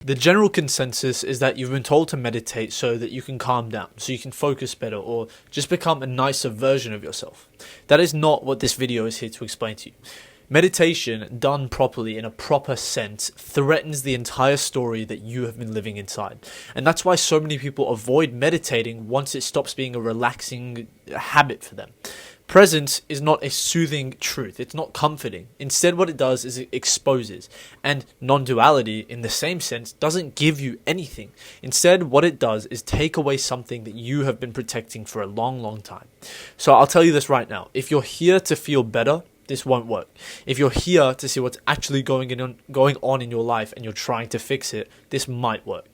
The general consensus is that you've been told to meditate so that you can calm down, so you can focus better, or just become a nicer version of yourself. That is not what this video is here to explain to you. Meditation, done properly in a proper sense, threatens the entire story that you have been living inside. And that's why so many people avoid meditating once it stops being a relaxing habit for them. Presence is not a soothing truth. It's not comforting. Instead, what it does is it exposes. And non-duality, in the same sense, doesn't give you anything. Instead, what it does is take away something that you have been protecting for a long, long time. So I'll tell you this right now. If you're here to feel better, this won't work. If you're here to see what's actually going on in your life and you're trying to fix it, this might work.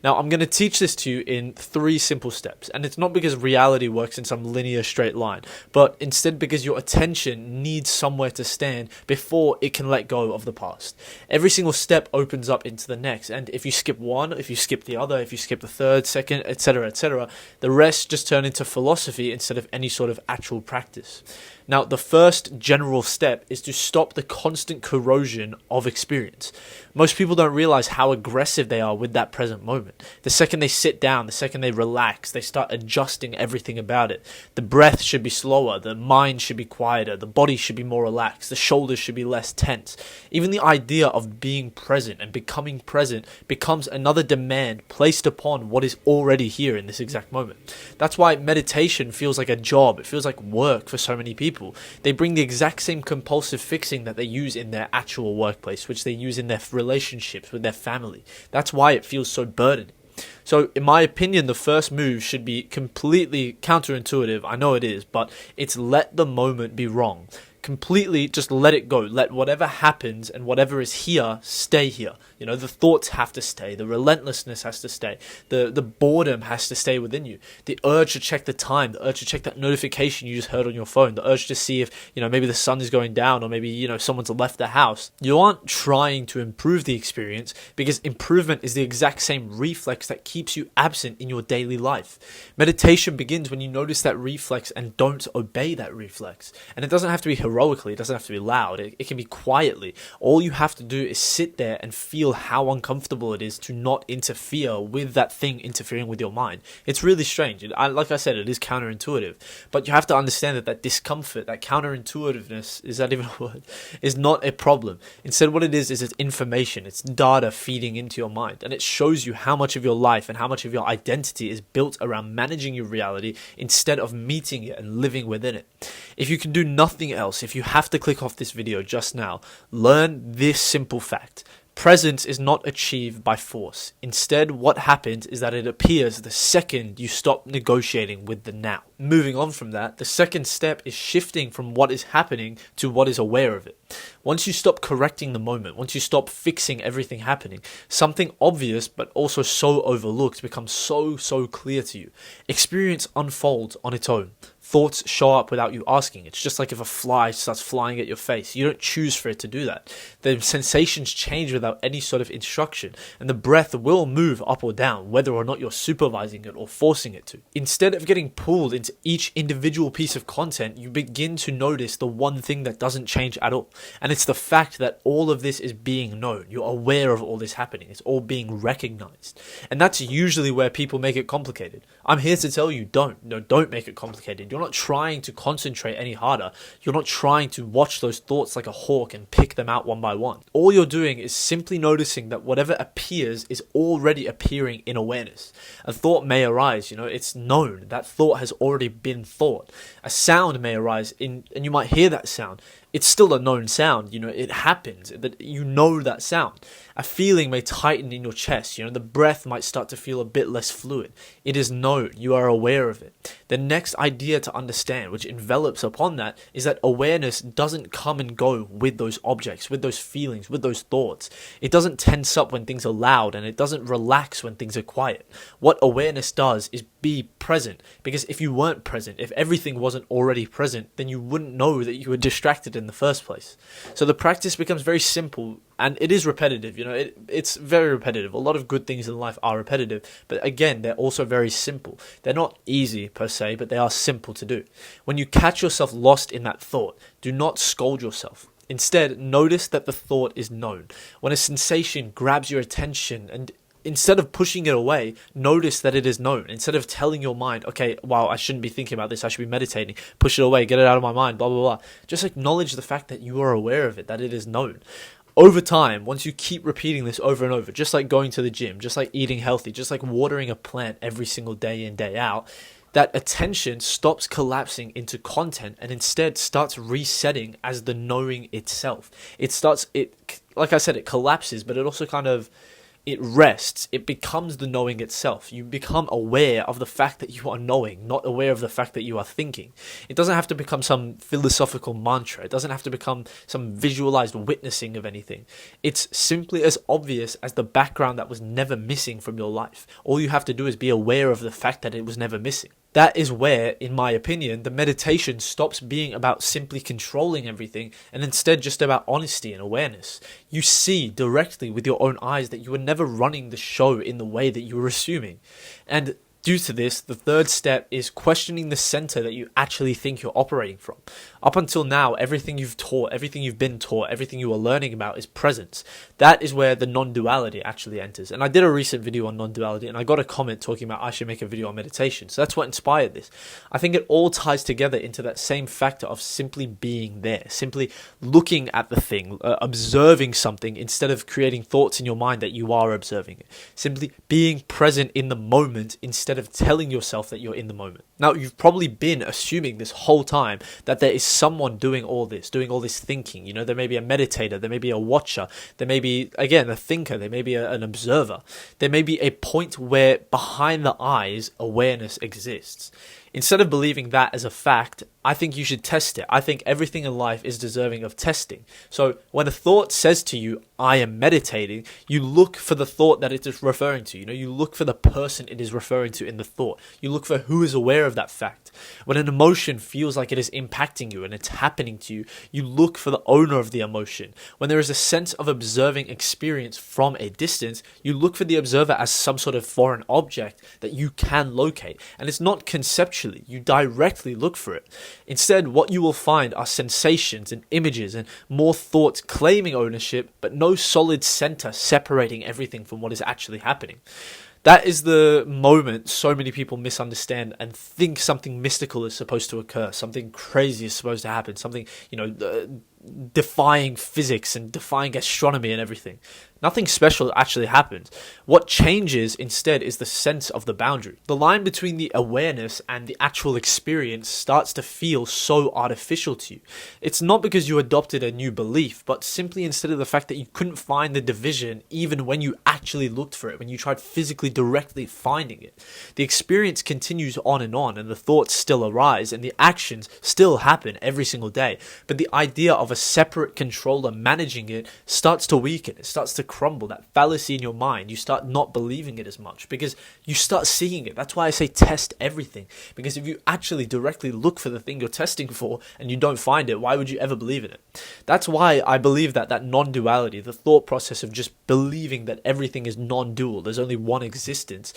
Now, I'm going to teach this to you in 3 simple steps, and it's not because reality works in some linear straight line, but instead because your attention needs somewhere to stand before it can let go of the past. Every single step opens up into the next, and if you skip one, if you skip the other, if you skip the third, second, etc., the rest just turn into philosophy instead of any sort of actual practice. Now, the first general step is to stop the constant corrosion of experience. Most people don't realize how aggressive they are with that present moment. The second they sit down, the second they relax, they start adjusting everything about it. The breath should be slower, the mind should be quieter, the body should be more relaxed, the shoulders should be less tense. Even the idea of being present and becoming present becomes another demand placed upon what is already here in this exact moment. That's why meditation feels like a job, it feels like work for so many people. They bring the exact same compulsive fixing that they use in their actual workplace, which they use in their relationships with their family. That's why it feels so burdening. So, in my opinion, the first move should be completely counterintuitive. I know it is, but it's let the moment be wrong. Completely just let it go. Let whatever happens and whatever is here stay here. You know, the thoughts have to stay. The relentlessness has to stay. The boredom has to stay within you. The urge to check the time. The urge to check that notification you just heard on your phone. The urge to see if, maybe the sun is going down or maybe, someone's left the house. You aren't trying to improve the experience because improvement is the exact same reflex that keeps you absent in your daily life. Meditation begins when you notice that reflex and don't obey that reflex. And it doesn't have to be heroically, it doesn't have to be loud, it can be quietly. All you have to do is sit there and feel how uncomfortable it is to not interfere with that thing interfering with your mind. It's really strange. Like I said, it is counterintuitive, but you have to understand that discomfort, that counterintuitiveness, is that even a word, is not a problem. Instead, what it is it's information, it's data feeding into your mind, and it shows you how much of your life and how much of your identity is built around managing your reality instead of meeting it and living within it. If you can do nothing else, if you have to click off this video just now, learn this simple fact. Presence is not achieved by force. Instead, what happens is that it appears the second you stop negotiating with the now. Moving on from that, the second step is shifting from what is happening to what is aware of it. Once you stop correcting the moment, once you stop fixing everything happening, something obvious but also so overlooked becomes so clear to you. Experience unfolds on its own. Thoughts show up without you asking. It's just like if a fly starts flying at your face. You don't choose for it to do that. The sensations change without any sort of instruction, and the breath will move up or down, whether or not you're supervising it or forcing it to. Instead of getting pulled into each individual piece of content, you begin to notice the one thing that doesn't change at all. And it's the fact that all of this is being known. You're aware of all this happening. It's all being recognized. And that's usually where people make it complicated. I'm here to tell you, don't make it complicated. You're not trying to concentrate any harder. You're not trying to watch those thoughts like a hawk and pick them out one by one. All you're doing is simply noticing that whatever appears is already appearing in awareness. A thought may arise, it's known. That thought has already been thought. A sound may arise and you might hear that sound. It's still a known sound, it happens, that that sound. A feeling may tighten in your chest, the breath might start to feel a bit less fluid. It is known, you are aware of it. The next idea to understand, which envelops upon that, is that awareness doesn't come and go with those objects, with those feelings, with those thoughts. It doesn't tense up when things are loud, and it doesn't relax when things are quiet. What awareness does is be present, because if you weren't present, if everything wasn't already present, then you wouldn't know that you were distracted in the first place. So the practice becomes very simple, and it is repetitive. It's very repetitive. A lot of good things in life are repetitive, but again, they're also very simple. They're not easy per se, but they are simple to do. When you catch yourself lost in that thought, do not scold yourself. Instead, notice that the thought is known. When a sensation grabs your attention, and instead of pushing it away, notice that it is known. Instead of telling your mind, okay, wow, I shouldn't be thinking about this, I should be meditating, push it away, get it out of my mind, blah, blah, blah. Just acknowledge the fact that you are aware of it, that it is known. Over time, once you keep repeating this over and over, just like going to the gym, just like eating healthy, just like watering a plant every single day in, day out, that attention stops collapsing into content and instead starts resetting as the knowing itself. Like I said, it collapses, but it also it rests. It becomes the knowing itself. You become aware of the fact that you are knowing, not aware of the fact that you are thinking. It doesn't have to become some philosophical mantra. It doesn't have to become some visualized witnessing of anything. It's simply as obvious as the background that was never missing from your life. All you have to do is be aware of the fact that it was never missing. That is where, in my opinion, the meditation stops being about simply controlling everything and instead just about honesty and awareness. You see directly with your own eyes that you were never running the show in the way that you were assuming. And due to this, the third step is questioning the center that you actually think you're operating from. Up until now, everything you've taught, everything you've been taught, everything you are learning about is presence. That is where the non-duality actually enters. And I did a recent video on non-duality and I got a comment talking about I should make a video on meditation. So that's what inspired this. I think it all ties together into that same factor of simply being there, simply looking at the thing, observing something instead of creating thoughts in your mind that you are observing it. Simply being present in the moment instead of telling yourself that you're in the moment. Now, you've probably been assuming this whole time that there is someone doing all this thinking. You know, there may be a meditator, there may be a watcher, there may be, again, a thinker, there may be an observer. There may be a point where behind the eyes, awareness exists. Instead of believing that as a fact, I think you should test it. I think everything in life is deserving of testing. So when a thought says to you, I am meditating, you look for the thought that it is referring to. You know, you look for the person it is referring to in the thought. You look for who is aware of that fact. When an emotion feels like it is impacting you and it's happening to you, you look for the owner of the emotion. When there is a sense of observing experience from a distance, you look for the observer as some sort of foreign object that you can locate. And it's not conceptually, you directly look for it. Instead, what you will find are sensations and images and more thoughts claiming ownership, but no solid center separating everything from what is actually happening. That is the moment so many people misunderstand and think something mystical is supposed to occur, something crazy is supposed to happen, something, defying physics and defying astronomy and everything. Nothing special actually happens. What changes instead is the sense of the boundary. The line between the awareness and the actual experience starts to feel so artificial to you. It's not because you adopted a new belief, but simply instead of the fact that you couldn't find the division even when you actually looked for it, when you tried physically directly finding it. The experience continues on and the thoughts still arise and the actions still happen every single day. But the idea of a separate controller managing it starts to weaken. It starts to crumble. That fallacy in your mind, you start not believing it as much because you start seeing it. That's why I say test everything, because if you actually directly look for the thing you're testing for and you don't find it, why would you ever believe in it? That's why I believe that non-duality, the thought process of just believing that everything is non-dual, there's only one existence,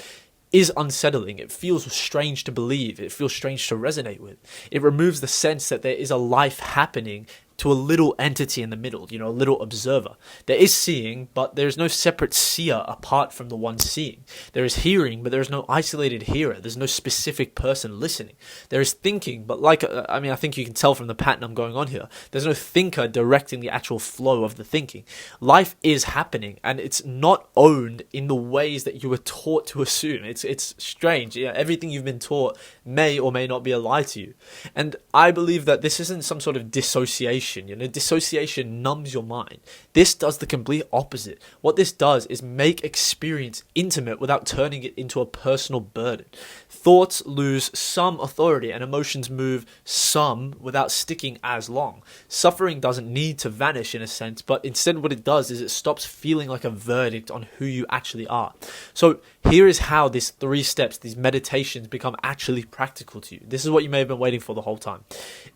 is unsettling. It feels strange to believe. It feels strange to resonate with. It removes the sense that there is a life happening to a little entity in the middle, a little observer. There is seeing, but there is no separate seer apart from the one seeing. There is hearing, but there is no isolated hearer. There's no specific person listening. There is thinking, but I think you can tell from the pattern I'm going on here, there's no thinker directing the actual flow of the thinking. Life is happening, and it's not owned in the ways that you were taught to assume. It's strange. Everything you've been taught may or may not be a lie to you. And I believe that this isn't some sort of dissociation. Dissociation numbs your mind. This does the complete opposite. What this does is make experience intimate without turning it into a personal burden. Thoughts lose some authority and emotions move some without sticking as long. Suffering doesn't need to vanish in a sense, but instead what it does is it stops feeling like a verdict on who you actually are. So here is how these 3 steps, these meditations, become actually practical to you. This is what you may have been waiting for the whole time.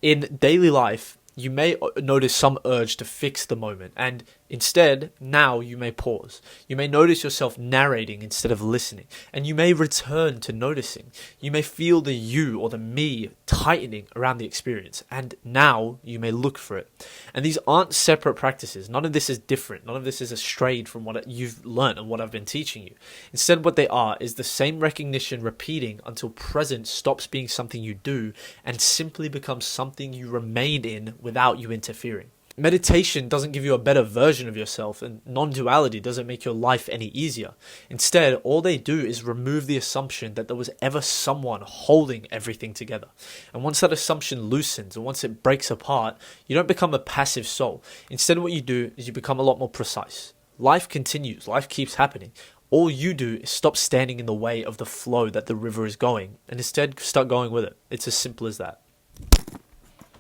In daily life, you may notice some urge to fix the moment, and Instead, now you may pause. You may notice yourself narrating instead of listening, and you may return to noticing. You may feel the you or the me tightening around the experience, and now you may look for it. And these aren't separate practices. None of this is different. None of this is strayed from what you've learned and what I've been teaching you. Instead, what they are is the same recognition repeating until present stops being something you do and simply becomes something you remain in without you interfering. Meditation doesn't give you a better version of yourself, and non-duality doesn't make your life any easier. Instead, all they do is remove the assumption that there was ever someone holding everything together. And once that assumption loosens, and once it breaks apart, you don't become a passive soul. Instead, what you do is you become a lot more precise. Life continues. Life keeps happening. All you do is stop standing in the way of the flow that the river is going, and instead start going with it. It's as simple as that.